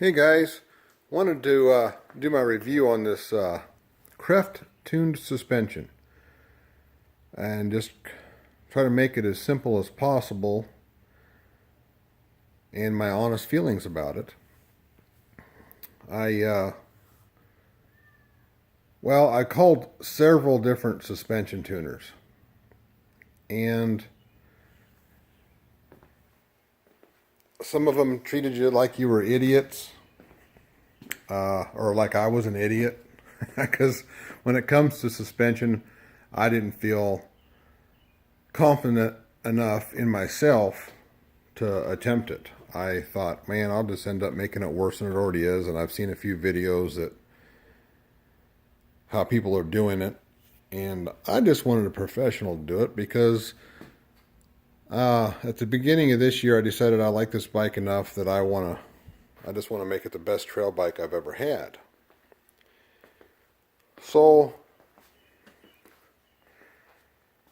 Hey guys, wanted to do my review on this Kreft tuned suspension and just try to make it as simple as possible and my honest feelings about it. I called several different suspension tuners, and some of them treated you like you were idiots, or like I was an idiot, because when it comes to suspension, I didn't feel confident enough in myself to attempt it. I thought, man, I'll just end up making it worse than it already is, and I've seen a few videos that how people are doing it, and I just wanted a professional to do it because at the beginning of this year, I decided I like this bike enough that I just want to make it the best trail bike I've ever had. So,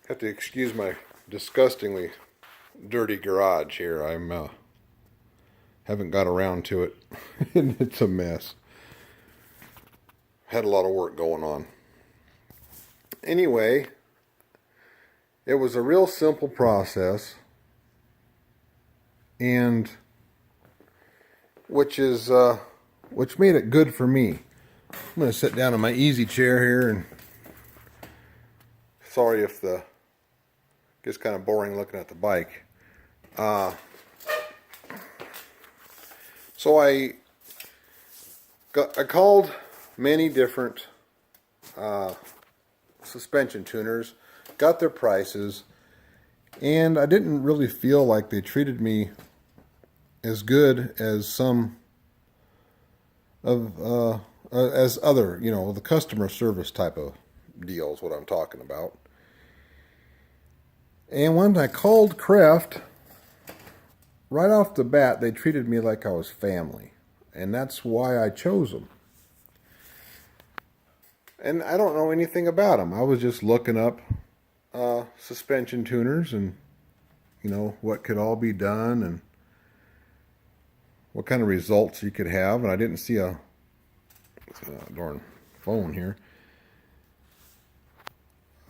have to excuse my disgustingly dirty garage here. I'm haven't got around to it, and it's a mess. Had a lot of work going on. Anyway, it was a real simple process, and which made it good for me. I'm going to sit down in my easy chair here, and sorry if it gets kind of boring looking at the bike. So I called many different suspension tuners, got their prices, and I didn't really feel like they treated me as good as some of as other, the customer service type of deals, what I'm talking about. And when I called Kreft, right off the bat, they treated me like I was family, and that's why I chose them. And I don't know anything about them. I was just looking up suspension tuners and, what could all be done and what kind of results you could have. And I didn't see a darn phone here.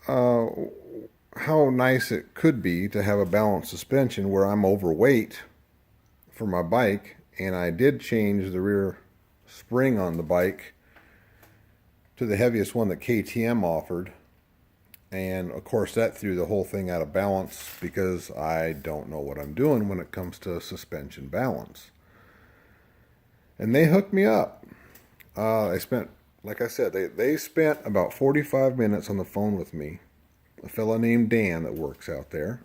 How nice it could be to have a balanced suspension where I'm overweight for my bike, and I did change the rear spring on the bike to the heaviest one that KTM offered, and of course that threw the whole thing out of balance because I don't know what I'm doing when it comes to suspension balance. And they hooked me up. Like I said, they spent about 45 minutes on the phone with me. A fellow named Dan that works out there.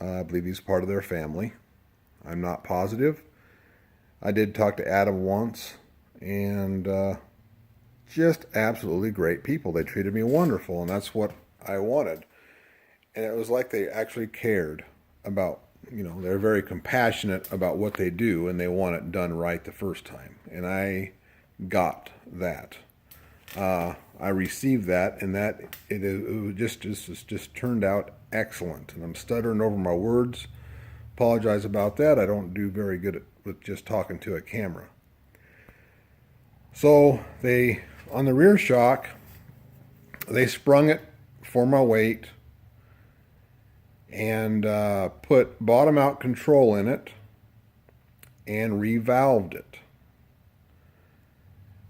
I believe he's part of their family. I'm not positive. I did talk to Adam once, and just absolutely great people. They treated me wonderful, and that's what I wanted. And it was like they actually cared about, they're very compassionate about what they do, and they want it done right the first time. And I got that. I received that, and it just turned out excellent. And I'm stuttering over my words. Apologize about that. I don't do very good with just talking to a camera. So on the rear shock, they sprung it for my weight and put bottom out control in it and revalved it.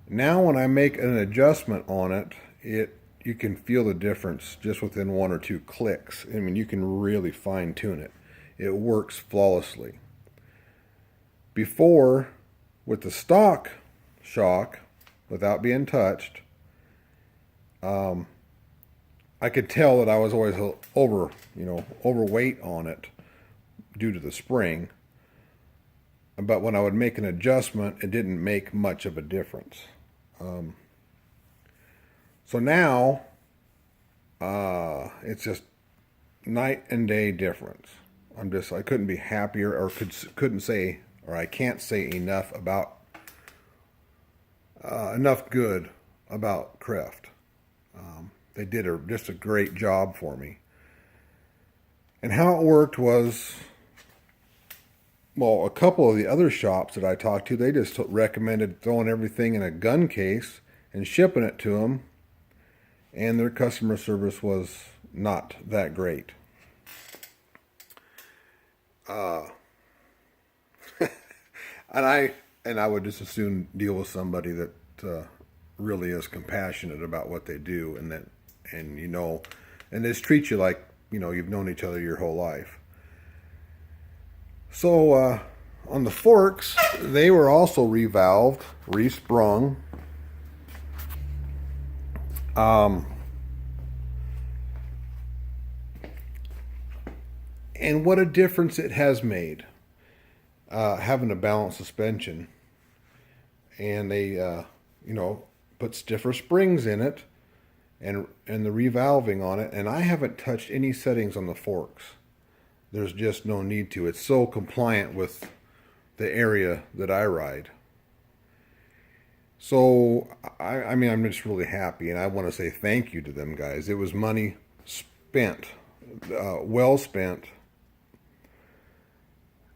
Now when I make an adjustment on it, you can feel the difference just within one or two clicks. I mean, you can really fine tune it. It works flawlessly. Before, with the stock shock, without being touched, I could tell that I was always overweight on it due to the spring. But when I would make an adjustment, it didn't make much of a difference. So now, it's just night and day difference. I couldn't be happier, or I can't say enough good about Kreft. They did just a great job for me. And how it worked was, well, a couple of the other shops that I talked to, they just recommended throwing everything in a gun case and shipping it to them, and their customer service was not that great. And I would just as soon deal with somebody that really is compassionate about what they do, and and just treat you like you've known each other your whole life. So on the forks, they were also revalved, resprung. And what a difference it has made having a balanced suspension. And they, put stiffer springs in it and the revalving on it. And I haven't touched any settings on the forks. There's just no need to. It's so compliant with the area that I ride. So, I mean, I'm just really happy, and I want to say thank you to them guys. It was money spent, well spent.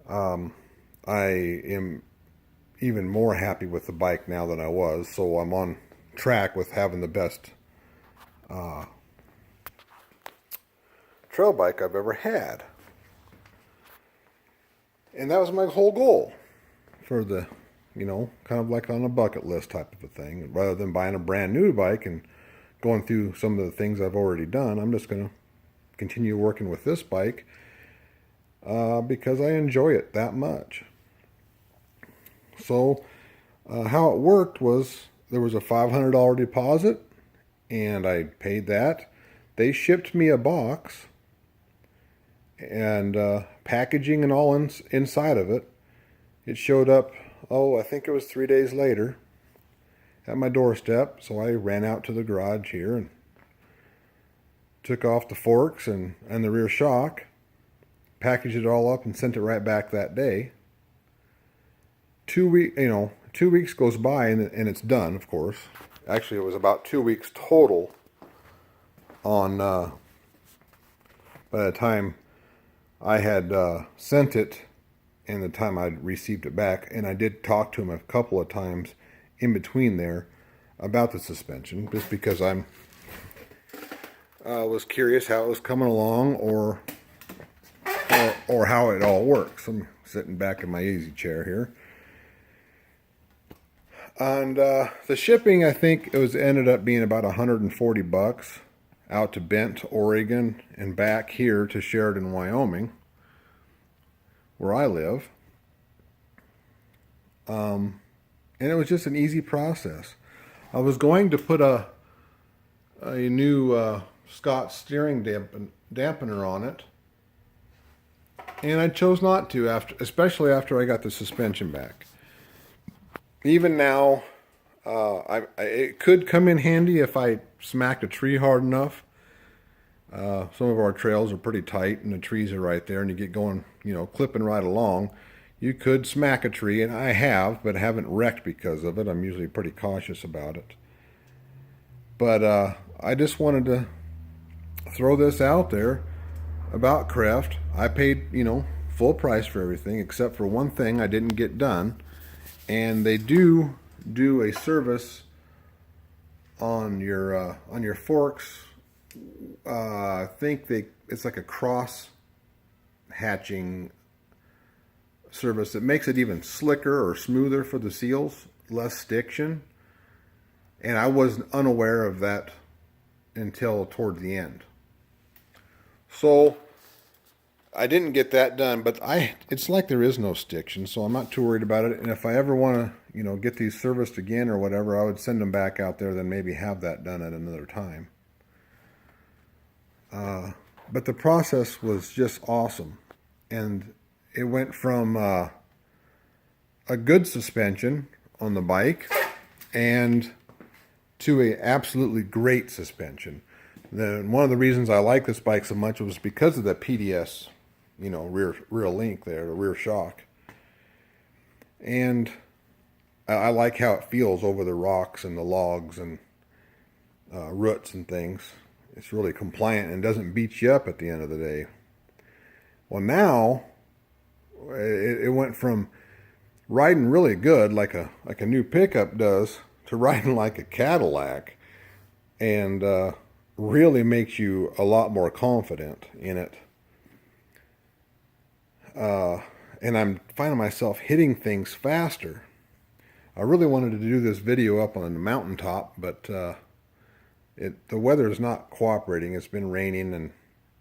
I am even more happy with the bike now than I was, so I'm on track with having the best trail bike I've ever had. And that was my whole goal for the, kind of like on a bucket list type of a thing. Rather than buying a brand new bike and going through some of the things I've already done, I'm just going to continue working with this bike because I enjoy it that much. So how it worked was there was a $500 deposit, and I paid that. They shipped me a box and packaging and all inside of it. It showed up, I think it was 3 days later at my doorstep. So I ran out to the garage here and took off the forks and the rear shock, packaged it all up and sent it right back that day. 2 weeks goes by and it's done, of course. Actually, it was about 2 weeks total on by the time I had sent it and the time I'd received it back. And I did talk to him a couple of times in between there about the suspension, just because I was curious how it was coming along or how it all works. I'm sitting back in my easy chair here. And the shipping, I think ended up being about $140 out to Bent, Oregon, and back here to Sheridan, Wyoming, where I live. And it was just an easy process. I was going to put a new Scott steering dampener on it, and I chose not to, especially after I got the suspension back. Even now, it could come in handy if I smacked a tree hard enough. Some of our trails are pretty tight and the trees are right there and you get going, clipping right along. You could smack a tree, and I have, but haven't wrecked because of it. I'm usually pretty cautious about it. But I just wanted to throw this out there about Kreft. I paid, full price for everything except for one thing I didn't get done. And they do a service on your forks. I think it's like a cross hatching service that makes it even slicker or smoother for the seals, less stiction. And I was unaware of that until toward the end. So I didn't get that done, but it's like there is no stiction, so I'm not too worried about it. And if I ever want to, get these serviced again or whatever, I would send them back out there, then maybe have that done at another time. But the process was just awesome. And it went from a good suspension on the bike and to a absolutely great suspension. Then one of the reasons I like this bike so much was because of the PDS, rear link there, the rear shock. And I like how it feels over the rocks and the logs and roots and things. It's really compliant and doesn't beat you up at the end of the day. Well, now, it went from riding really good, like a new pickup does, to riding like a Cadillac, and really makes you a lot more confident in it. And I'm finding myself hitting things faster. I really wanted to do this video up on the mountaintop, but the weather is not cooperating. It's been raining, and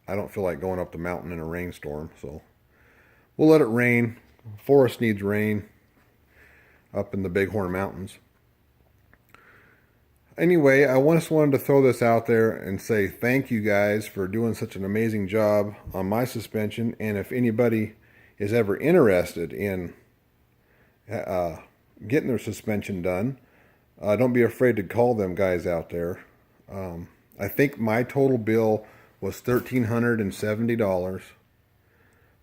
I don't feel like going up the mountain in a rainstorm, so we'll let it rain. Forest needs rain up in the Bighorn Mountains. Anyway, I just wanted to throw this out there and say thank you guys for doing such an amazing job on my suspension. And if anybody is ever interested in getting their suspension done, don't be afraid to call them guys out there. I think my total bill was $1,370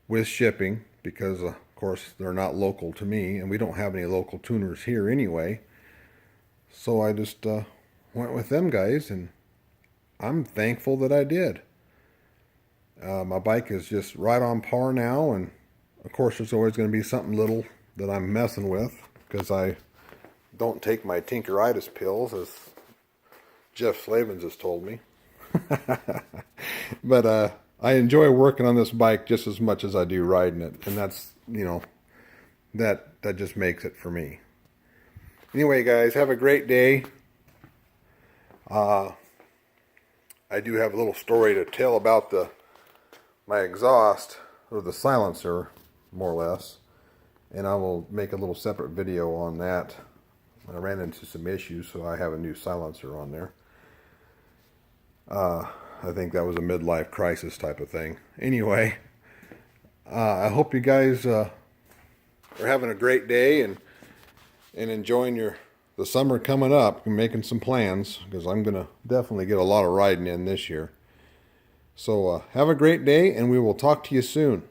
with shipping, because of course they're not local to me, and we don't have any local tuners here anyway. So I just went with them guys, and I'm thankful that I did. My bike is just right on par now, and of course there's always going to be something little that I'm messing with, because I don't take my tinkeritis pills, as Jeff Slavens has told me. But I enjoy working on this bike just as much as I do riding it, and that's, that just makes it for me. Anyway, guys, have a great day. I do have a little story to tell about my exhaust, or the silencer, more or less, and I will make a little separate video on that. I ran into some issues, so I have a new silencer on there. I think that was a midlife crisis type of thing. Anyway, I hope you guys are having a great day and enjoying the summer coming up and making some plans, because I'm going to definitely get a lot of riding in this year. So have a great day, and we will talk to you soon.